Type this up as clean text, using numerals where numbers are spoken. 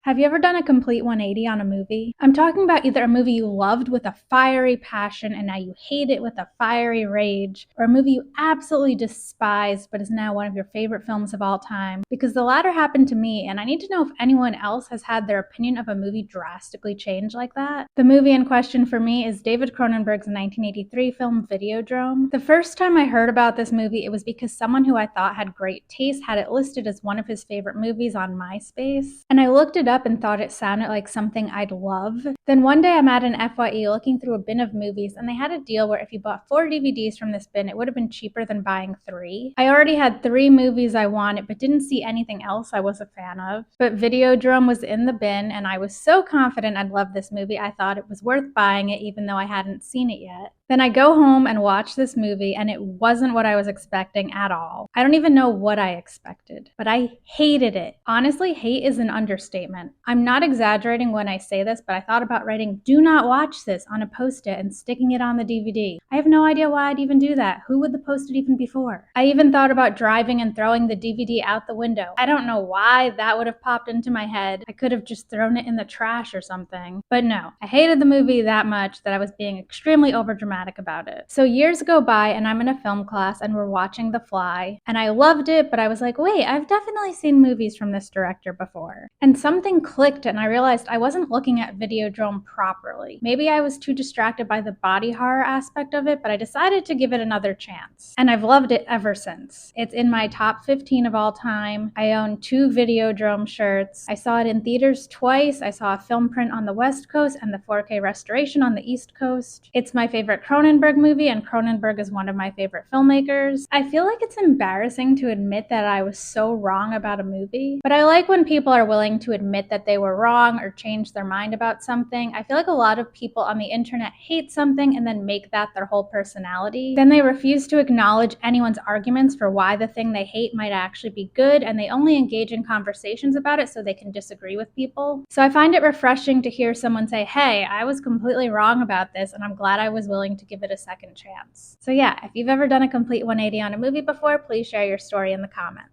Have you ever done a complete 180 on a movie? I'm talking about either a movie you loved with a fiery passion and now you hate it with a fiery rage, or a movie you absolutely despised but is now one of your favorite films of all time. Because the latter happened to me, and I need to know if anyone else has had their opinion of a movie drastically change like that. The movie in question for me is David Cronenberg's 1983 film Videodrome. The first time I heard about this movie, it was because someone who I thought had great taste had it listed as one of his favorite movies on MySpace, and I looked it up and thought it sounded like something I'd love. Then one day I'm at an FYE looking through a bin of movies, and they had a deal where if you bought 4 DVDs from this bin, it would have been cheaper than buying 3. I already had 3 movies I wanted, but didn't see anything else I was a fan of. But Videodrome was in the bin, and I was so confident I'd love this movie, I thought it was worth buying it even though I hadn't seen it yet. Then I go home and watch this movie, and it wasn't what I was expecting at all. I don't even know what I expected, but I hated it. Honestly, hate is an understatement. I'm not exaggerating when I say this, but I thought about writing "do not watch this" on a post-it and sticking it on the DVD. I have no idea why I'd even do that. Who would the post-it even be for? I even thought about driving and throwing the DVD out the window. I don't know why that would have popped into my head. I could have just thrown it in the trash or something. But no, I hated the movie that much that I was being extremely overdramatic about it. So years go by and I'm in a film class and we're watching The Fly, and I loved it, but I was like, wait, I've definitely seen movies from this director before. And something clicked and I realized I wasn't looking at Videodrome properly. Maybe I was too distracted by the body horror aspect of it, but I decided to give it another chance. And I've loved it ever since. It's in my top 15 of all time. I own 2 Videodrome shirts. I saw it in theaters twice. I saw a film print on the West Coast and the 4K restoration on the East Coast. It's my favorite Cronenberg movie, and Cronenberg is one of my favorite filmmakers. I feel like it's embarrassing to admit that I was so wrong about a movie, but I like when people are willing to admit that they were wrong or change their mind about something. I feel like a lot of people on the internet hate something and then make that their whole personality. Then they refuse to acknowledge anyone's arguments for why the thing they hate might actually be good, and they only engage in conversations about it so they can disagree with people. So I find it refreshing to hear someone say, hey, I was completely wrong about this, and I'm glad I was willing to give it a second chance. So yeah, if you've ever done a complete 180 on a movie before, please share your story in the comments.